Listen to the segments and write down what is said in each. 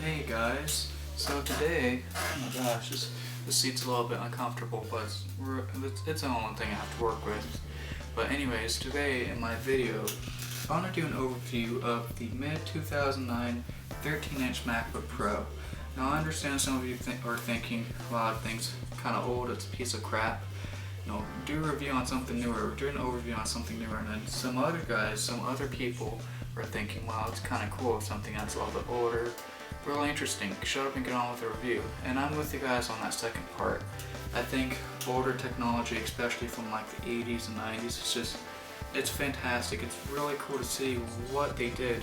Hey guys, so today, oh my gosh, this seat's a little bit uncomfortable, but it's the only thing I have to work with. But anyways, today in my video, I want to do an overview of the mid-2009 13-inch MacBook Pro. Now I understand some of you are thinking, wow, that thing's kind of old, it's a piece of crap. Do a review on something newer, or do an overview on something newer, and then some other people are thinking, wow, it's kind of cool, something that's a little bit older, really interesting, shut up and get on with the review. And I'm with you guys on that second part. I think older technology, especially from like the 80s and 90s, it's fantastic. It's really cool to see what they did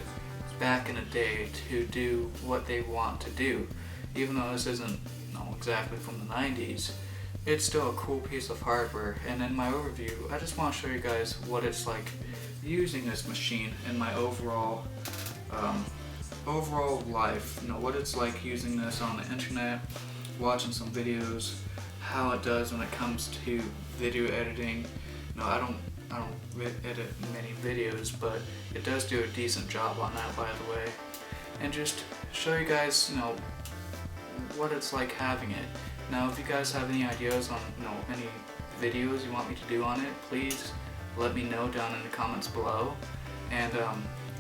back in the day to do what they want to do. Even though this isn't exactly from the 90s, it's still a cool piece of hardware. And in my overview, I just want to show you guys what it's like using this machine and my overall life. What it's like using this on the internet, watching some videos, how it does when it comes to video editing. I don't edit many videos, but it does do a decent job on that, by the way. And just show you guys, what it's like having it. Now, if you guys have any ideas on, any videos you want me to do on it, please let me know down in the comments below. And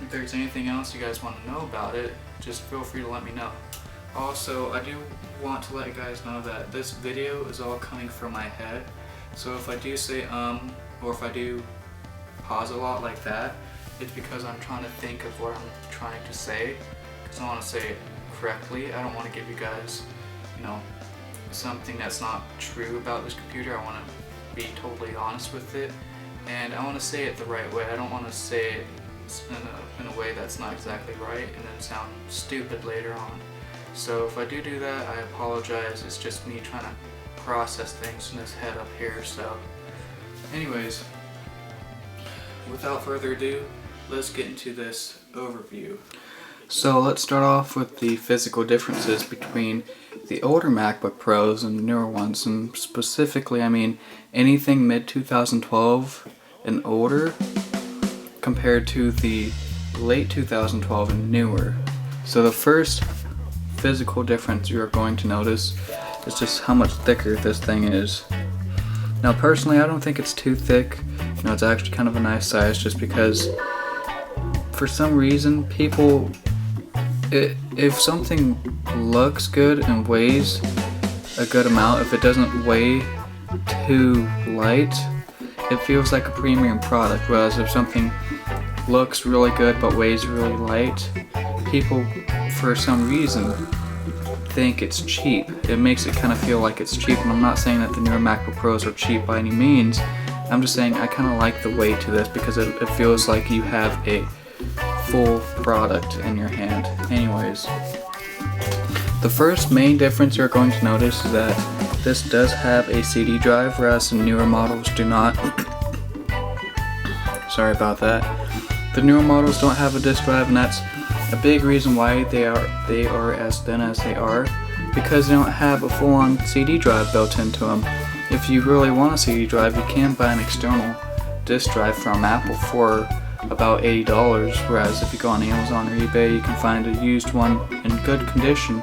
if there's anything else you guys want to know about it, just feel free to let me know. Also, I do want to let you guys know that this video is all coming from my head. So if I do say or if I do pause a lot like that, it's because I'm trying to think of what I'm trying to say, because I want to say it correctly. I don't want to give you guys, something that's not true about this computer. I want to be totally honest with it, and I want to say it the right way. I don't want to say it in a way that's not exactly right and then sound stupid later on. So if I do that, I apologize. It's just me trying to process things in this head up here. So anyways, without further ado, let's get into this overview. So let's start off with the physical differences between the older MacBook Pros and the newer ones, and specifically I mean anything mid-2012 and older compared to the late 2012 and newer. So the first physical difference you're going to notice is just how much thicker this thing is. Now personally, I don't think it's too thick. It's actually kind of a nice size, just because for some reason if something looks good and weighs a good amount, if it doesn't weigh too light, it feels like a premium product. Whereas if something looks really good but weighs really light, people for some reason think it's cheap. It makes it kind of feel like it's cheap, and I'm not saying that the newer MacBook Pros are cheap by any means. I'm just saying I kind of like the weight to this, because it feels like you have a full product in your hand. Anyways, the first main difference you're going to notice is that this does have a CD drive, whereas the newer models do not. Sorry about that. The newer models don't have a disk drive, and that's a big reason why they are as thin as they are, because they don't have a full-on CD drive built into them. If you really want a CD drive, you can buy an external disk drive from Apple for about $80, whereas if you go on Amazon or eBay, you can find a used one in good condition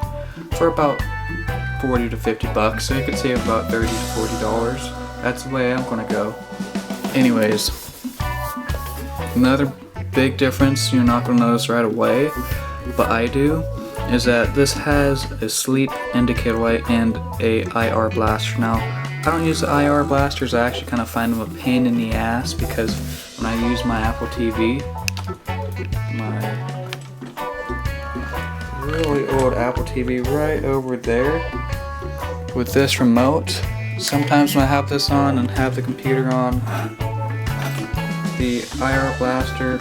for about $40 to $50, so you could save about $30 to $40. That's the way I'm gonna go. Anyways, another big difference you're not gonna notice right away, but I do, is that this has a sleep indicator light and a IR blaster. Now, I don't use the IR blasters. I actually kind of find them a pain in the ass, because when I use my Apple TV, my really old Apple TV right over there, with this remote, sometimes when I have this on and have the computer on, the IR blaster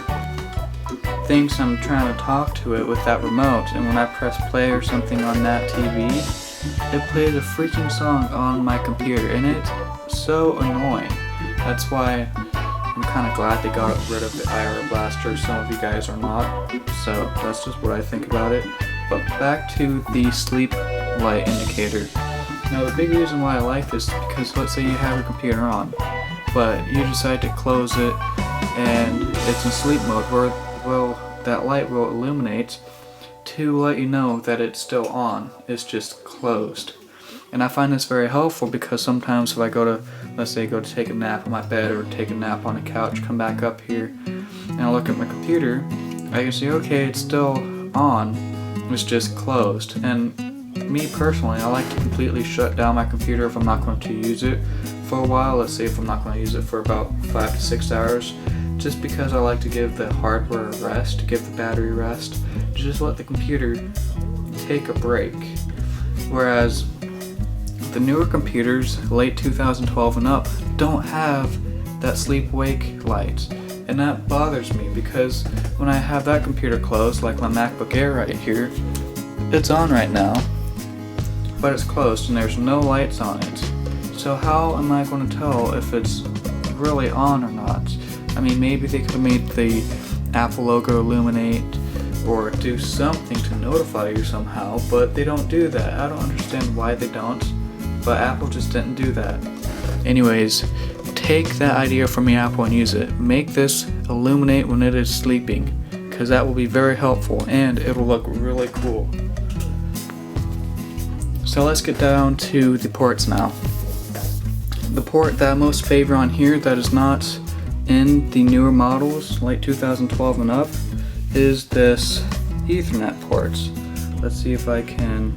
thinks I'm trying to talk to it with that remote, and when I press play or something on that TV, it plays a freaking song on my computer, and it's so annoying. That's why I'm kind of glad they got rid of the IR blaster. Some of you guys are not, so that's just what I think about it. But back to the sleep light indicator. Now the big reason why I like this is because, let's say you have your computer on, but you decide to close it and it's in sleep mode, where, well, that light will illuminate to let you know that it's still on. It's just closed. And I find this very helpful because sometimes if I go to, let's say, go to take a nap on my bed or take a nap on a couch, come back up here and I look at my computer, I can see, okay, it's still on, it's just closed. And me personally, I like to completely shut down my computer if I'm not going to use it for a while. Let's say if I'm not going to use it for about 5 to 6 hours, just because I like to give the hardware a rest, give the battery rest, to just let the computer take a break. Whereas the newer computers, late 2012 and up, don't have that sleep-wake light. And that bothers me because when I have that computer closed, like my MacBook Air right here, it's on right now, but it's closed and there's no lights on it. So how am I going to tell if it's really on or not? I mean, maybe they could have made the Apple logo illuminate or do something to notify you somehow, but they don't do that. I don't understand why they don't, but Apple just didn't do that. Anyways, take that idea from the Apple and use it. Make this illuminate when it is sleeping, because that will be very helpful and it'll look really cool. So let's get down to the ports now. The port that I most favor on here that is not in the newer models, late 2012 and up, is this Ethernet port. Let's see if I can.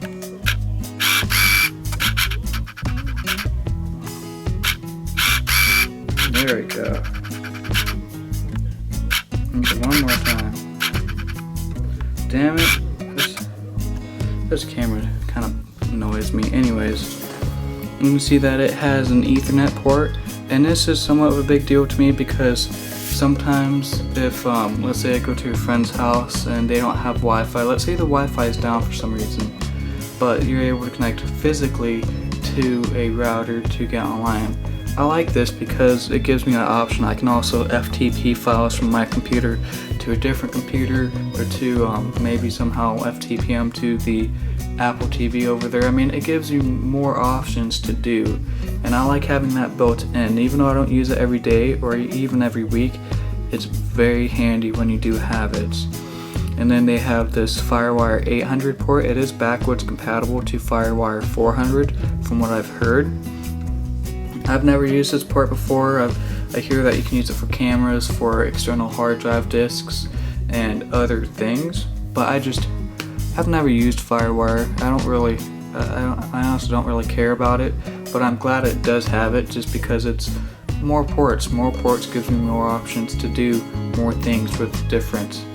There we go. Okay, one more time. Damn it. This camera kind of annoys me. Anyways, you can see that it has an Ethernet port, and this is somewhat of a big deal to me because sometimes if, let's say I go to a friend's house and they don't have Wi-Fi, let's say the Wi-Fi is down for some reason, but you're able to connect physically to a router to get online. I like this because it gives me an option. I can also FTP files from my computer to a different computer, or to maybe somehow FTP them to the Apple TV over there. I mean, it gives you more options to do, and I like having that built in. Even though I don't use it every day or even every week, it's very handy when you do have it. And then they have this FireWire 800 port. It is backwards compatible to FireWire 400 from what I've heard. I've never used this port before. I hear that you can use it for cameras, for external hard drive disks, and other things, but I've never used FireWire. I honestly don't really care about it, but I'm glad it does have it just because it's more ports. More ports gives me more options to do more things with different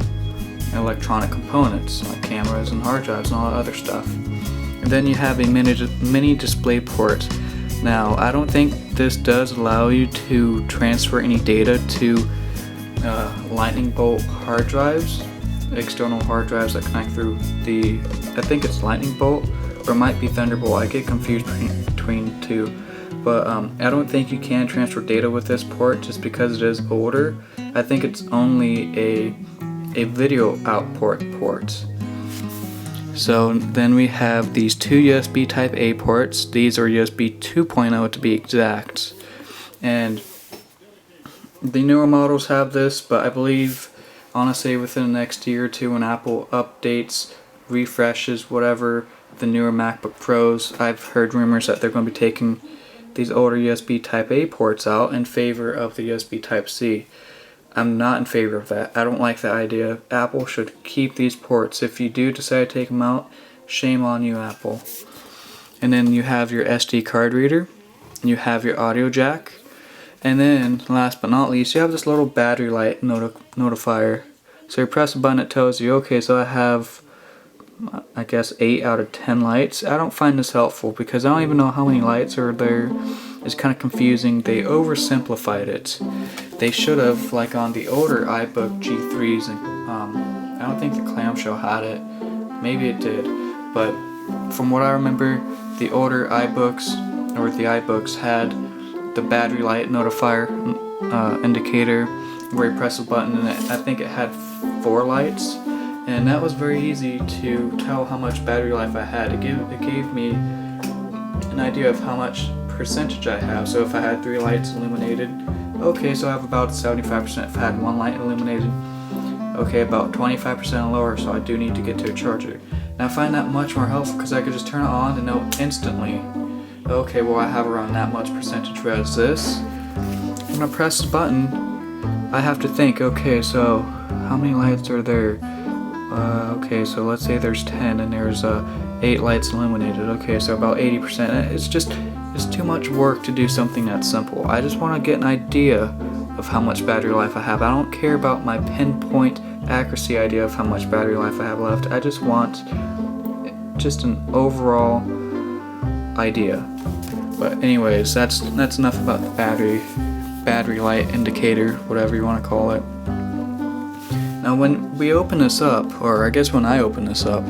electronic components like cameras and hard drives and all that other stuff. And then you have a mini display port. Now, I don't think this does allow you to transfer any data to lightning bolt hard drives, external hard drives that connect through I think it's lightning bolt, or it might be Thunderbolt. I get confused between two. But I don't think you can transfer data with this port just because it is older. I think it's only a video output port. So then we have these two USB type A ports. These are USB 2.0 to be exact. And the newer models have this, but I believe, honestly, within the next year or two when Apple updates, refreshes, whatever, the newer MacBook Pros, I've heard rumors that they're going to be taking these older USB type A ports out in favor of the USB type C. I'm not in favor of that. I don't like that idea. Apple should keep these ports. If you do decide to take them out, shame on you, Apple. And then you have your SD card reader, and you have your audio jack, and then last but not least, you have this little battery light notifier. So you press a button, it tells you, okay, so I have, I guess, 8 out of 10 lights. I don't find this helpful because I don't even know how many lights are there. It's kind of confusing. They oversimplified it. They should have, like on the older iBook G3s, and I don't think the clamshell had it. Maybe it did, but from what I remember, the older iBooks, or the iBooks, had the battery light notifier indicator where you press a button, and I think it had 4 lights, and that was very easy to tell how much battery life I had. It gave me an idea of how much percentage I have. So if I had 3 lights illuminated, okay, so I have about 75%. If I had 1 light illuminated, okay, about 25% lower, so I do need to get to a charger. Now I find that much more helpful because I could just turn it on and know instantly, okay, well I have around that much percentage, whereas this, when I press the button, I have to think, okay, so how many lights are there? Okay, so let's say there's 10 and there's 8 lights illuminated. Okay, so about 80%. It's too much work to do something that simple. I just want to get an idea of how much battery life I have. I don't care about my pinpoint accuracy idea of how much battery life I have left. I just want just an overall idea. But anyways, that's enough about the battery light indicator, whatever you want to call it. Now when we open this up, or I guess when I open this up,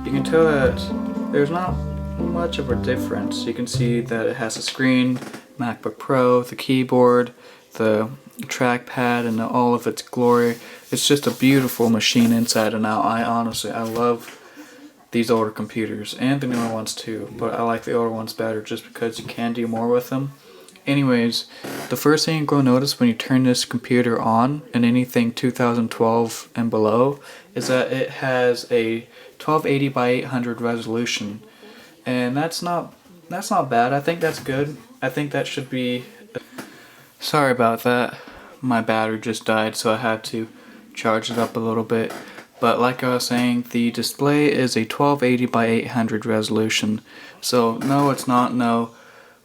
you can tell that there's not much of a difference. You can see that it has a screen, MacBook Pro, the keyboard, the trackpad, and all of its glory. It's just a beautiful machine inside and out. I love these older computers, and the newer ones too, but I like the older ones better just because you can do more with them. Anyways, the first thing you're going to notice when you turn this computer on, and anything 2012 and below, is that it has a 1280 by 800 resolution, and that's not bad. I think that's good. I think that should be. Sorry about that. My battery just died, so I had to charge it up a little bit. But like I was saying, the display is a 1280 by 800 resolution. So no, it's not no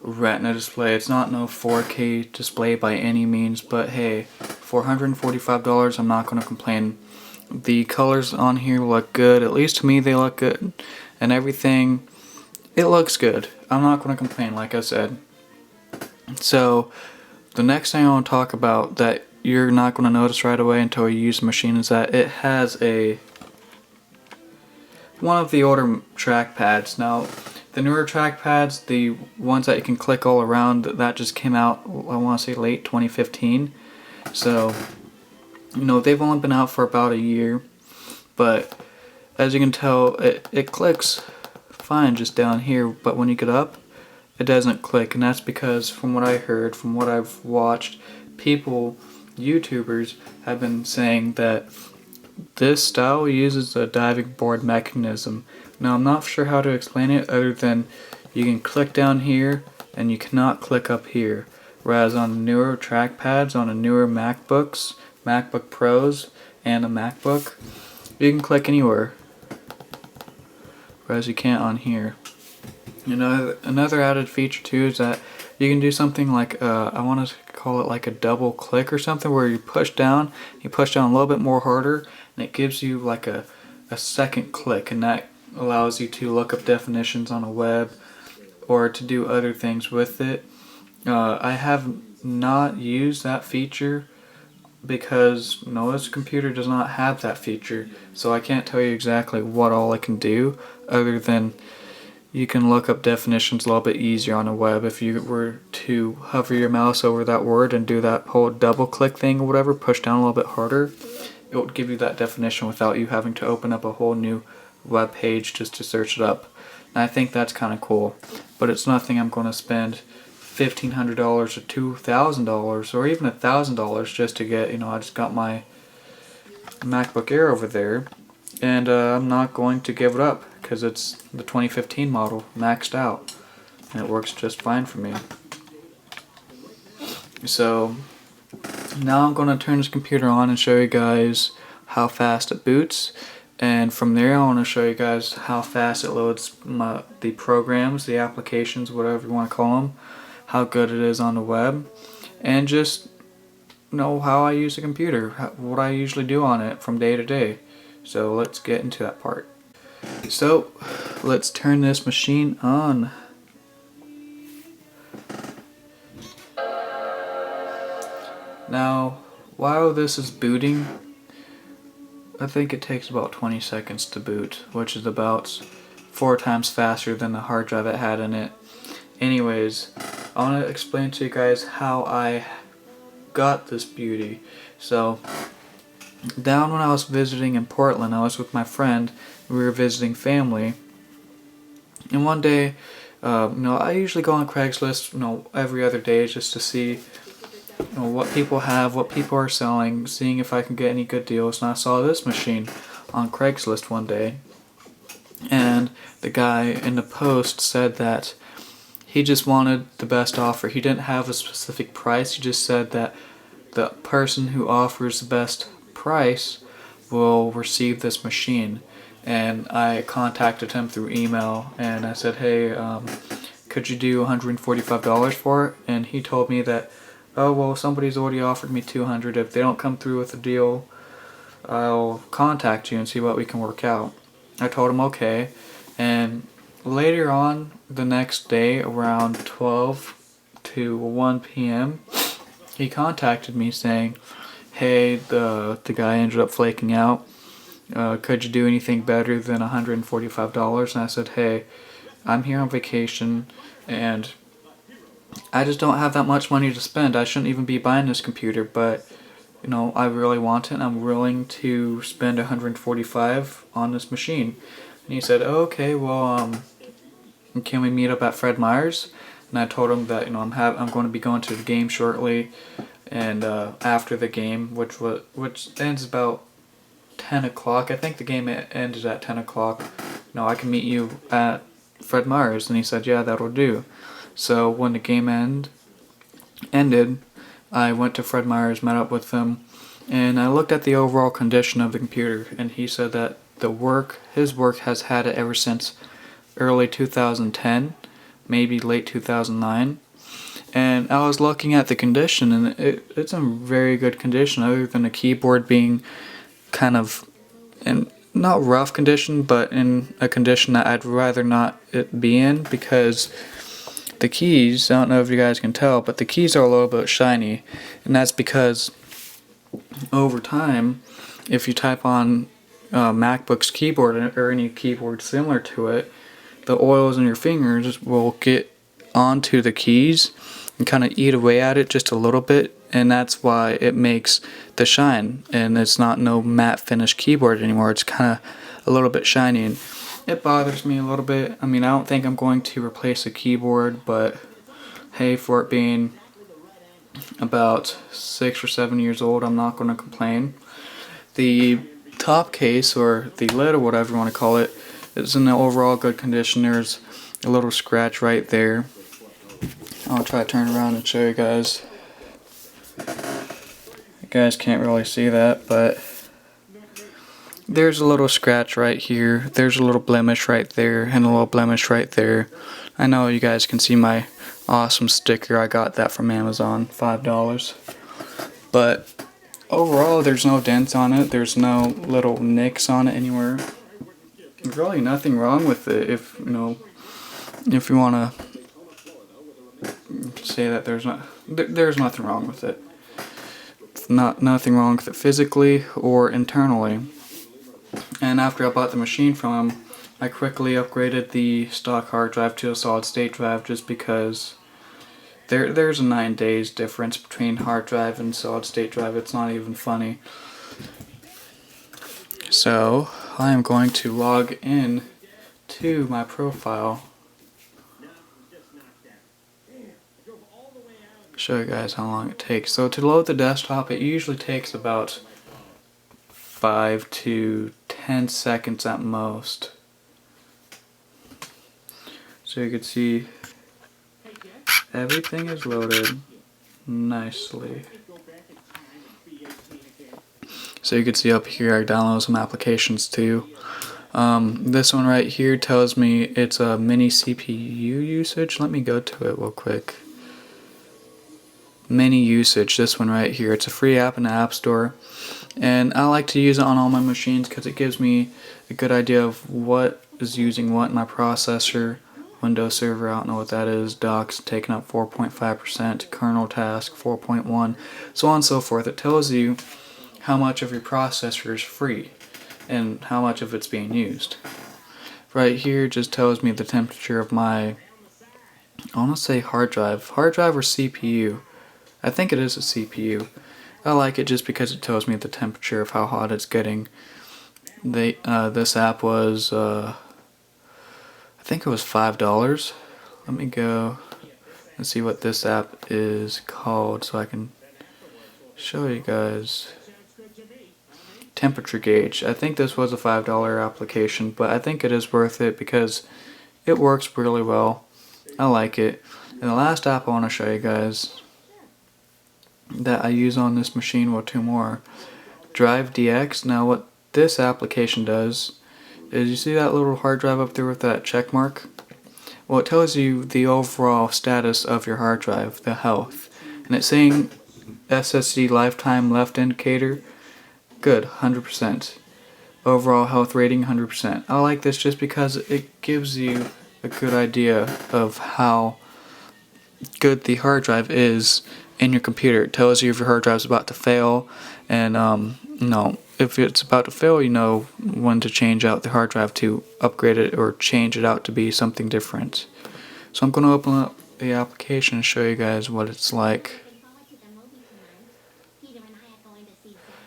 Retina display. It's not no 4K display by any means. But hey, for $145, I'm not going to complain. The colors on here look good. At least to me, they look good. And everything, it looks good. I'm not going to complain, like I said. So the next thing I want to talk about that you're not going to notice right away until you use the machine is that it has one of the older trackpads. Now, the newer trackpads, the ones that you can click all around, that just came out, I want to say late 2015. So, you know, they've only been out for about a year, but as you can tell, it clicks fine just down here, but when you get up, it doesn't click, and that's because from what I heard, from what I've watched, YouTubers have been saying that this style uses a diving board mechanism. Now I'm not sure how to explain it other than you can click down here and you cannot click up here. Whereas on the newer trackpads, on the newer MacBooks, MacBook Pros, and a MacBook, you can click anywhere. Whereas you can't on here. You know, another added feature too is that you can do something like, I want to call it like a double click or something, where you push down a little bit more harder, and it gives you like a second click, and that allows you to look up definitions on a web or to do other things with it. I have not used that feature because this computer does not have that feature, so I can't tell you exactly what all it can do other than you can look up definitions a little bit easier on the web. If you were to hover your mouse over that word and do that whole double click thing or whatever, push down a little bit harder, it would give you that definition without you having to open up a whole new web page just to search it up. And I think that's kind of cool, but it's nothing I'm going to spend $1,500 or $2,000 or even $1,000 just to get. I just got my MacBook Air over there, and I'm not going to give it up because it's the 2015 model, maxed out, and it works just fine for me. So now I'm going to turn this computer on and show you guys how fast it boots, and from there I want to show you guys how fast it loads the programs, the applications, whatever you want to call them, how good it is on the web, and just know how I use the computer, what I usually do on it from day to day. So let's get into that part. So let's turn this machine on. Now, while this is booting, I think it takes about 20 seconds to boot, which is about 4 times faster than the hard drive it had in it. Anyways, I want to explain to you guys how I got this beauty. So, down when I was visiting in Portland, I was with my friend. We were visiting family, and one day, I usually go on Craigslist, every other day just to see what people have, what people are selling, seeing if I can get any good deals. And I saw this machine on Craigslist one day, and the guy in the post said that he just wanted the best offer. He didn't have a specific price. He just said that the person who offers the best price will receive this machine. And I contacted him through email, and I said, hey, could you do $145 for it? And he told me that, oh, well, somebody's already offered me $200. If they don't come through with a deal, I'll contact you and see what we can work out. I told him okay, and later on the next day around 12 to 1 p.m. he contacted me saying, hey, the guy ended up flaking out. Could you do anything better than $145? And I said, hey, I'm here on vacation and I just don't have that much money to spend. I shouldn't even be buying this computer, but you know, I really want it and I'm willing to spend $145 on this machine. And he said, oh, okay, well, can we meet up at Fred Meyer's? And I told him that, you know, I'm going to be going to the game shortly, and after the game, which ends about 10 o'clock. I think the game ended at 10 o'clock. You know, I can meet you at Fred Meyer's. And he said, yeah, that'll do. So when the game ended, I went to Fred Meyer's, met up with him, and I looked at the overall condition of the computer, and he said that his work has had it ever since early 2010, maybe late 2009. And I was looking at the condition, and it's in very good condition, other than the keyboard being kind of in not rough condition, but in a condition that I'd rather not it be in, because the keys, I don't know if you guys can tell, but the keys are a little bit shiny, and that's because over time, if you type on MacBook's keyboard or any keyboard similar to it, the oils in your fingers will get onto the keys and kind of eat away at it just a little bit, and that's why it makes the shine, and it's not no matte finish keyboard anymore. It's kind of a little bit shiny, and it bothers me a little bit. I mean, I don't think I'm going to replace a keyboard, but hey, for it being about 6 or 7 years old, I'm not going to complain. The top case, or the lid, or whatever you want to call it, is in the overall good condition. There's a little scratch right there. I'll try to turn around and show you guys. You guys can't really see that, but there's a little scratch right here. There's a little blemish right there, and a little blemish right there. I know you guys can see my awesome sticker. I got that from Amazon, $5. But overall, there's no dents on it. There's no little nicks on it anywhere. There's really nothing wrong with it. If you want to say that there's nothing wrong with it. Nothing wrong with it physically or internally. And after I bought the machine from him, I quickly upgraded the stock hard drive to a solid state drive, just because there's a 9 days difference between hard drive and solid state drive. It's not even funny. So I am going to log in to my profile. Show you guys how long it takes. So to load the desktop, it usually takes about 5 to 10 seconds at most. So you can see everything is loaded nicely. So you can see up here I downloaded some applications too. This one right here tells me it's a mini CPU usage. Let me go to it real quick. Mini usage, this one right here. It's a free app in the App Store, and I like to use it on all my machines because it gives me a good idea of what is using what in my processor. Windows Server, I don't know what that is. Docs taking up 4.5%, kernel task 4.1, so on and so forth. It tells you how much of your processor is free and how much of it's being used. Right here just tells me the temperature of my, I want to say hard drive or CPU. I think it is a CPU. I like it just because it tells me the temperature of how hot it's getting. This app was, I think it was $5. Let me go and see what this app is called so I can show you guys. Temperature gauge. I think this was a $5 application, but I think it is worth it because it works really well. I like it. And the last app I want to show you guys that I use on this machine, well, two more. Drive DX. Now what this application does is, you see that little hard drive up there with that check mark? Well, it tells you the overall status of your hard drive, the health. And it's saying SSD lifetime left indicator, good, 100%. Overall health rating, 100%. I like this just because it gives you a good idea of how good the hard drive is in your computer. It tells you if your hard drive is about to fail, and if it's about to fail, you know when to change out the hard drive to upgrade it or change it out to be something different. So I'm going to open up the application and show you guys what it's like.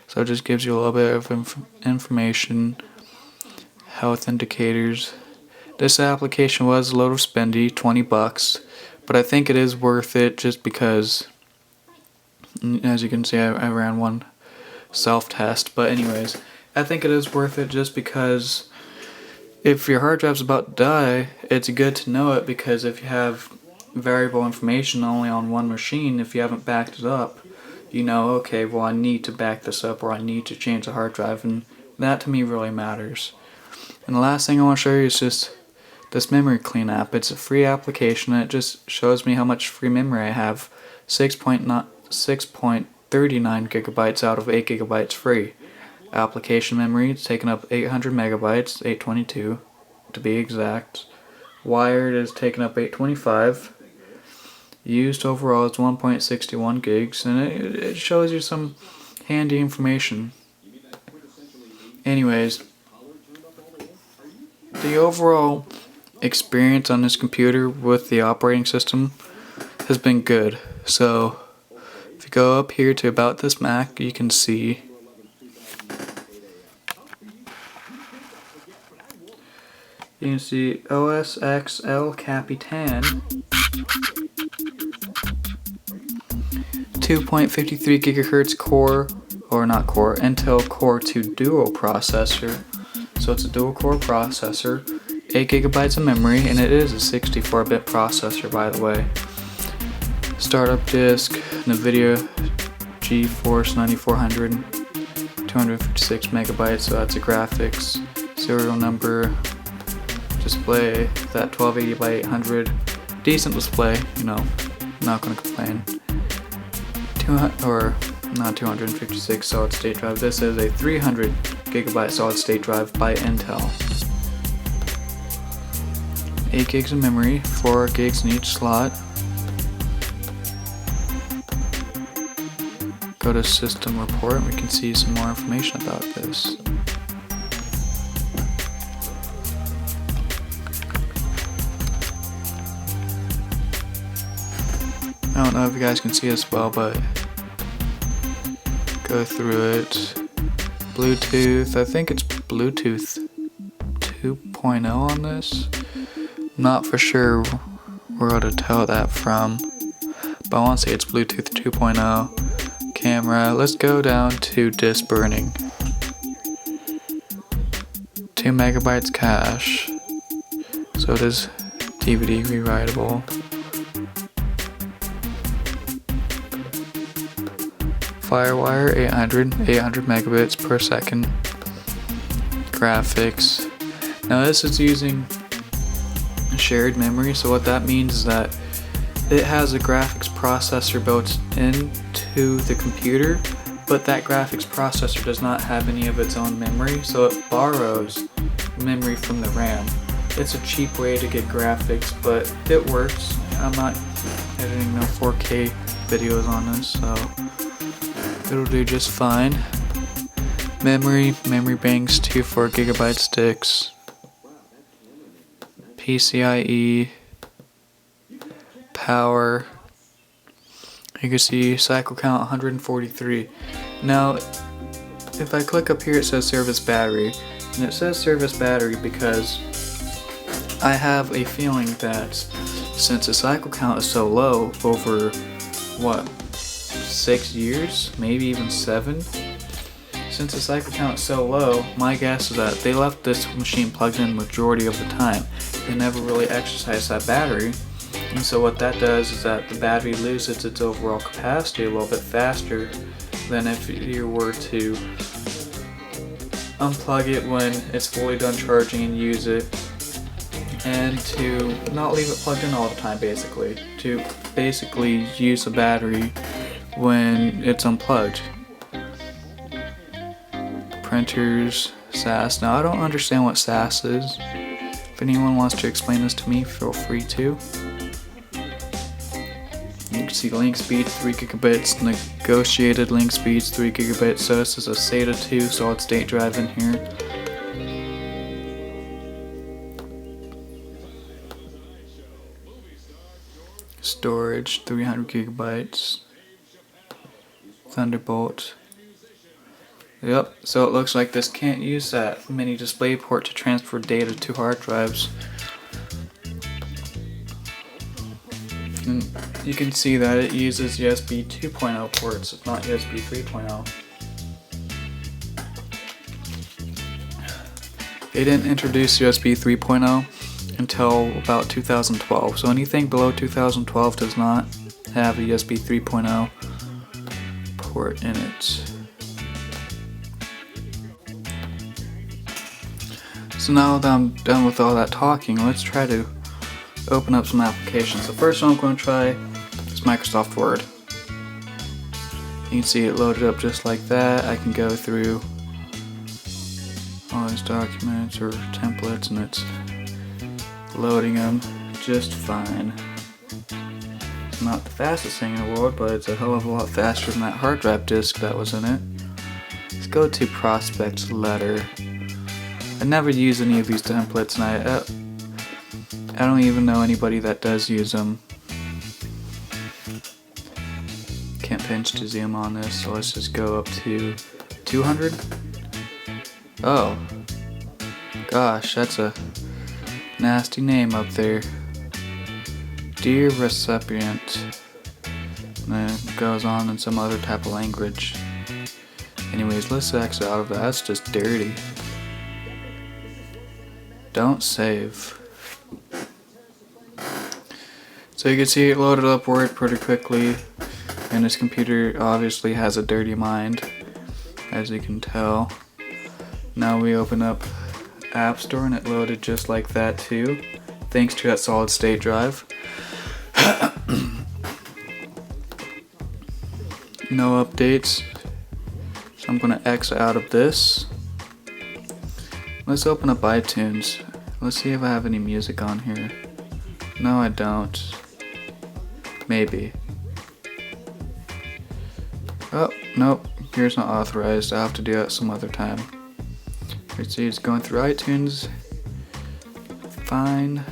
So it just gives you a little bit of information, health indicators. This application was a little spendy, $20, but I think it is worth it just because, as you can see, I ran one self-test. But anyways, I think it is worth it just because if your hard drive's about to die, it's good to know it, because if you have variable information only on one machine, if you haven't backed it up, you know, okay, well, I need to back this up, or I need to change the hard drive, and that to me really matters. And the last thing I want to show you is just this memory clean app. It's a free application, and it just shows me how much free memory I have. 6.39 gigabytes out of 8 gigabytes free. Application memory, it's taking up 800 megabytes, 822 to be exact. Wired is taking up 825. Used overall is 1.61 gigs, and it shows you some handy information. Anyways, the overall experience on this computer with the operating system has been good. So if you go up here to About This Mac, you can see OS X El Capitan 2.53 gigahertz core, or not core, Intel Core 2 Duo processor. So it's a dual core processor, 8 gigabytes of memory, and it is a 64-bit processor, by the way. Startup disk, NVIDIA GeForce 9400, 256 megabytes, so that's a graphics. Serial number, display, that 1280 by 800, decent display, you know, not gonna complain. 256 solid state drive. This is a 300 gigabyte solid state drive by Intel. 8 gigs of memory, 4 gigs in each slot. Go to System Report and we can see some more information about this. I don't know if you guys can see as well, but go through it. Bluetooth, I think it's Bluetooth 2.0 on this. Not for sure where to tell that from, but I want to say it's Bluetooth 2.0. Camera, let's go down to disk burning. 2 megabytes cache, so it is DVD rewritable. Firewire 800 megabits per second. Graphics. Now this is using shared memory, so what that means is that it has a graphics processor built into the computer, but that graphics processor does not have any of its own memory, so it borrows memory from the RAM. It's a cheap way to get graphics, but it works. I'm not editing no 4K videos on this, so it'll do just fine. Memory banks, 2 4 gigabyte sticks. PCIe. Power. You can see cycle count 143. Now, if I click up here, it says service battery, and it says service battery because I have a feeling that since the cycle count is so low, over what, 6 years, maybe even 7. Since the cycle count is so low, my guess is that they left this machine plugged in majority of the time. They never really exercised that battery. And so what that does is that the battery loses its overall capacity a little bit faster than if you were to unplug it when it's fully done charging and use it, and to not leave it plugged in all the time, basically. To basically use the battery when it's unplugged. Printers, SAS. Now I don't understand what SAS is. If anyone wants to explain this to me, feel free to. You can see link speed 3 gigabits, negotiated link speeds 3 gigabits. So this is a SATA 2 solid state drive in here. Storage 300 gigabytes. Thunderbolt. Yep, so it looks like this can't use that mini display port to transfer data to hard drives. And you can see that it uses USB 2.0 ports, it's not USB 3.0. They didn't introduce USB 3.0 until about 2012, so anything below 2012 does not have a USB 3.0 port in it. So now that I'm done with all that talking, let's try to open up some applications. The first one I'm going to try is Microsoft Word. You can see it loaded up just like that. I can go through all these documents or templates and it's loading them just fine. It's not the fastest thing in the world, but it's a hell of a lot faster than that hard drive disk that was in it. Let's go to Prospect Letter. I never use any of these templates, and I don't even know anybody that does use them. Can't pinch to zoom on this, so let's just go up to 200. Oh, gosh, that's a nasty name up there. Dear recipient. And then it goes on in some other type of language. Anyways, let's exit out of that. That's just dirty. Don't save. So you can see it loaded up Word pretty quickly, and this computer obviously has a dirty mind, as you can tell. Now we open up App Store and it loaded just like that too, thanks to that solid state drive. No updates, so I'm going to exit out of this. Let's open up iTunes. Let's see if I have any music on here. No, I don't. Maybe. Oh, nope. Here's not authorized. I'll have to do that some other time. You see it's going through iTunes. Fine.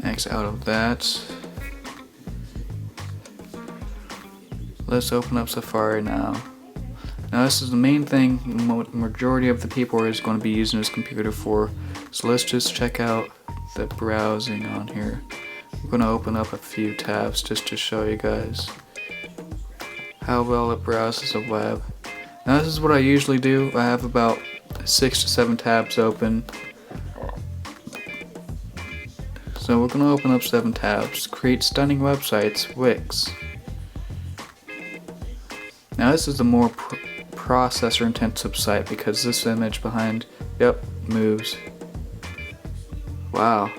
X out of that. Let's open up Safari now. Now this is the main thing majority of the people is going to be using this computer for. So let's just check out the browsing on here. I'm going to open up a few tabs just to show you guys how well it browses the web. Now this is what I usually do. I have about 6 to 7 tabs open. So we're going to open up 7 tabs. Create stunning websites, Wix. Now this is the more processor intensive site because this image behind, yep, moves. Wow.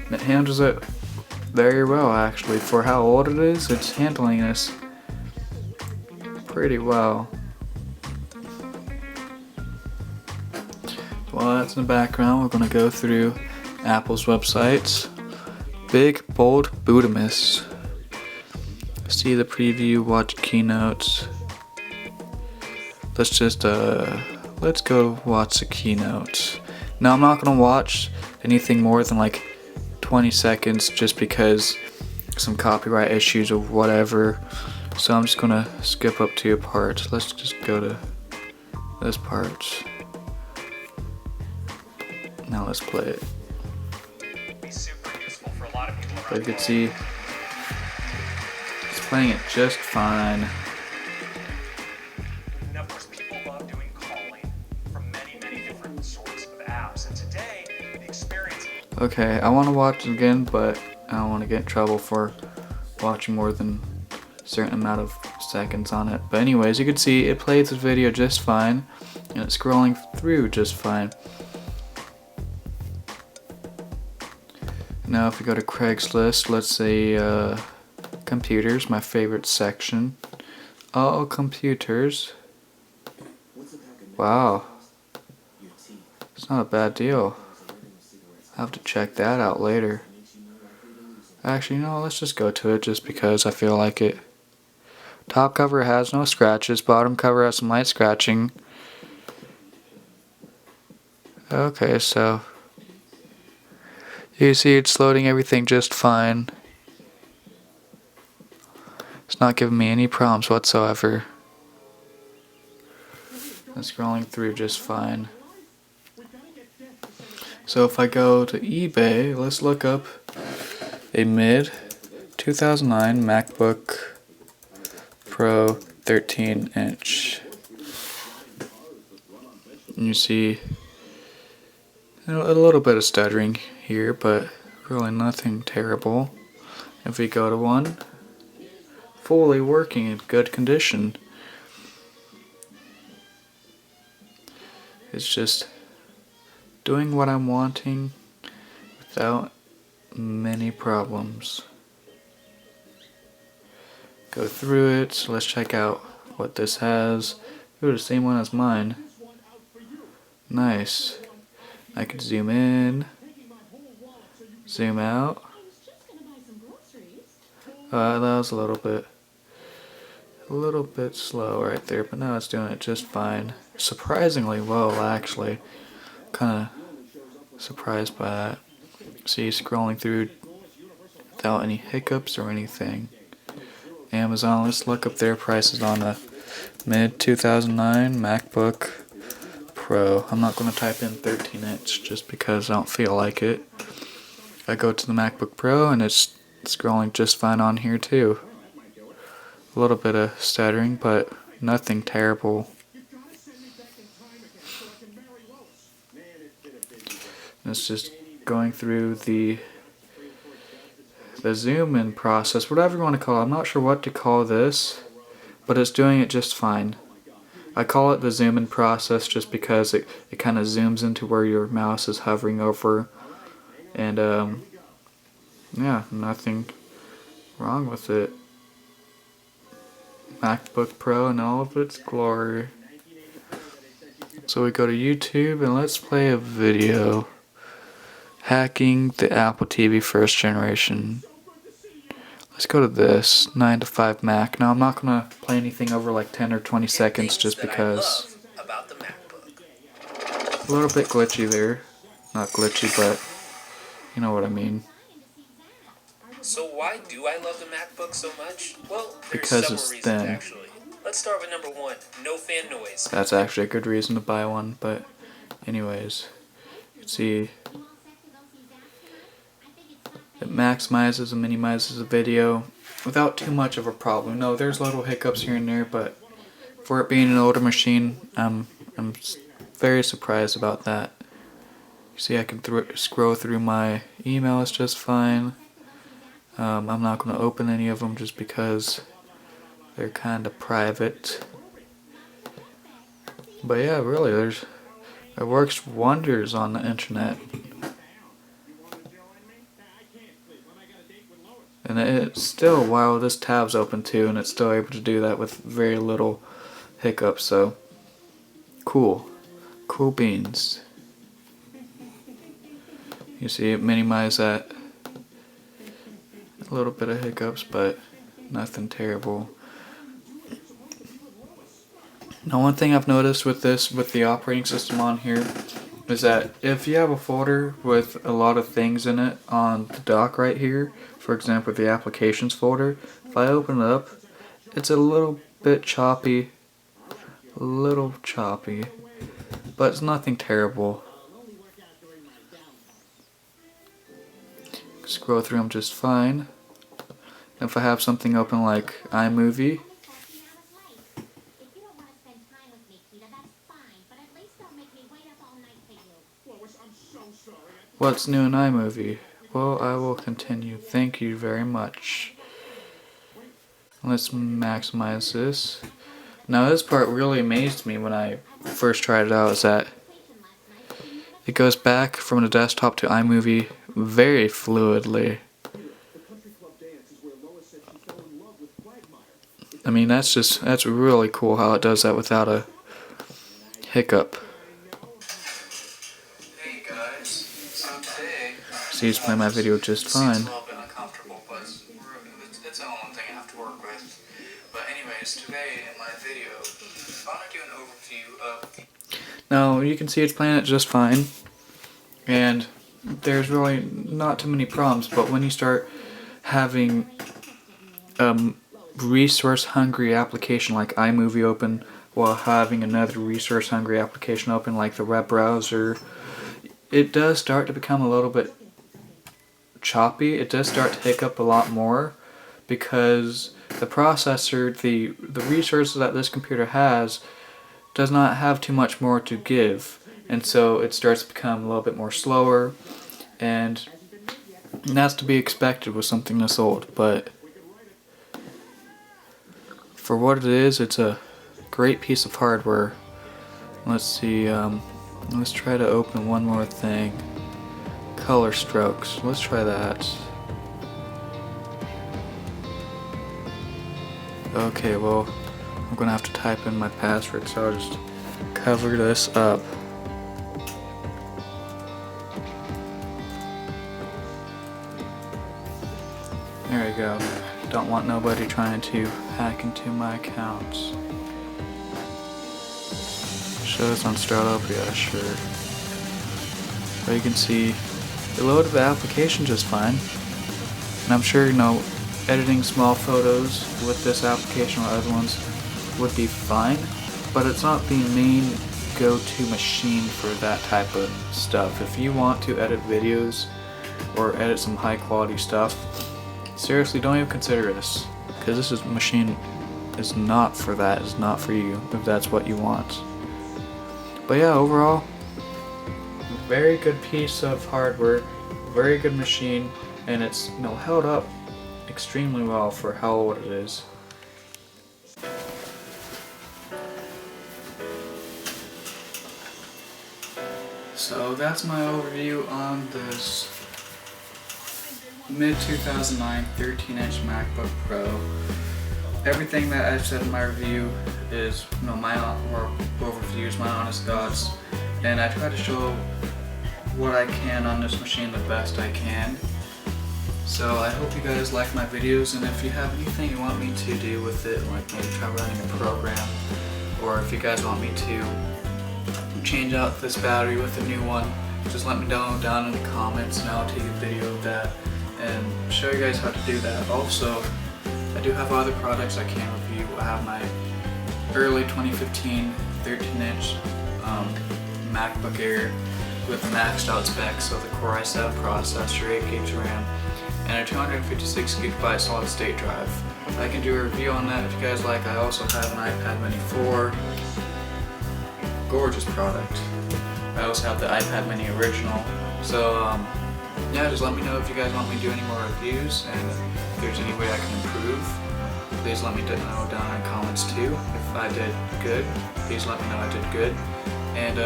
And it handles it very well actually. For how old it is, it's handling this pretty well. While that's in the background, we're going to go through Apple's websites. Big, bold, Budamus. See the preview, watch keynotes. Let's go watch the keynotes. Now I'm not gonna watch anything more than like 20 seconds just because some copyright issues or whatever. So I'm just gonna skip up to a part. Let's just go to this part. Now let's play it. So you can see playing it just fine. Now, of course, people love doing calling from many, many different sorts of apps, and today, the experience... Okay, I want to watch it again, but I don't want to get in trouble for watching more than a certain amount of seconds on it. But anyways, you can see it plays the video just fine, and it's scrolling through just fine. Now if we go to Craigslist, let's say computers, my favorite section. Oh, computers. Wow. It's not a bad deal. I'll have to check that out later. Actually, no, let's just go to it just because I feel like it. Top cover has no scratches, bottom cover has some light scratching. Okay, so you see it's loading everything just fine. It's not giving me any problems whatsoever. It's scrolling through just fine. So if I go to eBay, let's look up a mid 2009 MacBook Pro 13-inch. And you see a little bit of stuttering here, but really nothing terrible. If we go to one, fully working in good condition. It's just doing what I'm wanting without many problems. Go through it, so let's check out what this has. Ooh, the same one as mine. Nice. I can zoom in, zoom out. That was a little bit slow right there, but now it's doing it just fine. Surprisingly well, actually. Kind of surprised by that. See, scrolling through without any hiccups or anything. Amazon, let's look up their prices on a mid 2009 MacBook Pro. I'm not going to type in 13-inch just because I don't feel like it. I go to the MacBook Pro and it's scrolling just fine on here too. A little bit of stuttering, but nothing terrible. It's just going through the zoom in process, whatever you want to call it. I'm not sure what to call this, but it's doing it just fine. I call it the zoom in process just because it kind of zooms into where your mouse is hovering over, and yeah, nothing wrong with it. MacBook Pro in all of its glory. So we go to YouTube and let's play a video. Hacking the Apple TV first generation. Let's go to this 9 to 5 Mac. Now I'm not gonna play anything over like 10 or 20 seconds just because about the MacBook. a little bit glitchy there. Not glitchy, but you know what I mean. So why do I love the MacBook so much? Well, there's Because several it's reasons thin. actually. Let's start with number one, no fan noise. That's actually a good reason to buy one, but anyways, you can see it maximizes and minimizes the video without too much of a problem. No, there's little hiccups here and there, but for it being an older machine, I'm very surprised about that. You see, I can scroll through my emails just fine. I'm not going to open any of them just because they're kind of private. But yeah, really, it works wonders on the internet. And it's still, while this tab's open too, and it's still able to do that with very little hiccups, so cool. Cool beans. You see it minimize that. A little bit of hiccups, but nothing terrible. Now one thing I've noticed with the operating system on here, is that if you have a folder with a lot of things in it on the dock right here, for example the applications folder, if I open it up, it's a little bit choppy, but it's nothing terrible. Scroll through them just fine. if I have something open like iMovie, what's new in iMovie? Well, I will continue. Thank you very much. Let's maximize this. Now this part really amazed me when I first tried it out, is that it goes back from the desktop to iMovie very fluidly. I mean, that's really cool how it does that without a hiccup. Hey guys, so today... See, he's playing my video just fine. It's a little bit uncomfortable, but it's the only thing I have to work with. But anyways, today in my video, I want to do an overview of the... Now, you can see it's playing it just fine. And there's really not too many problems, but when you start having resource-hungry application like iMovie open while having another resource-hungry application open like the web browser, it does start to become a little bit choppy. It does start to hiccup a lot more because the processor, the resources that this computer has, does not have too much more to give, and so it starts to become a little bit more slower, and that's to be expected with something this old. But for what it is, it's a great piece of hardware. Let's see, let's try to open one more thing. Color strokes, let's try that. Okay, well, I'm gonna have to type in my password, so I'll just cover this up. There we go. Don't want nobody trying to hack into my accounts. Shows on startup, yeah, sure. But you can see it loaded the application just fine. And I'm sure, you know, editing small photos with this application or other ones would be fine, but it's not the main go-to machine for that type of stuff. If you want to edit videos or edit some high quality stuff, seriously, don't even consider this, because this machine is not for that. It's not for you if that's what you want. But yeah, overall, very good piece of hardware, very good machine, and it's, you know, held up extremely well for how old it is. So that's my overview on this mid-2009 13-inch MacBook Pro. Everything that I've said in my review is, you know, my overviews, my honest thoughts, and I try to show what I can on this machine the best I can. So I hope you guys like my videos, and if you have anything you want me to do with it, like maybe try running a program, or if you guys want me to change out this battery with a new one, just let me know down in the comments and I'll take a video of that and show you guys how to do that. Also, I do have other products I can review. I have my early 2015 13-inch MacBook Air with maxed out specs, so the Core i7 processor, 8 gigs RAM, and a 256 gigabyte solid state drive. I can do a review on that if you guys like. I also have an iPad Mini 4, gorgeous product. I also have the iPad Mini Original. So yeah, just let me know if you guys want me to do any more reviews, and if there's any way I can improve, please let me know down in the comments too. If I did good, please let me know I did good. And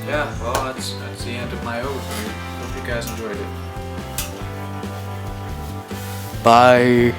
yeah, well, that's the end of my overview. Hope you guys enjoyed it. Bye.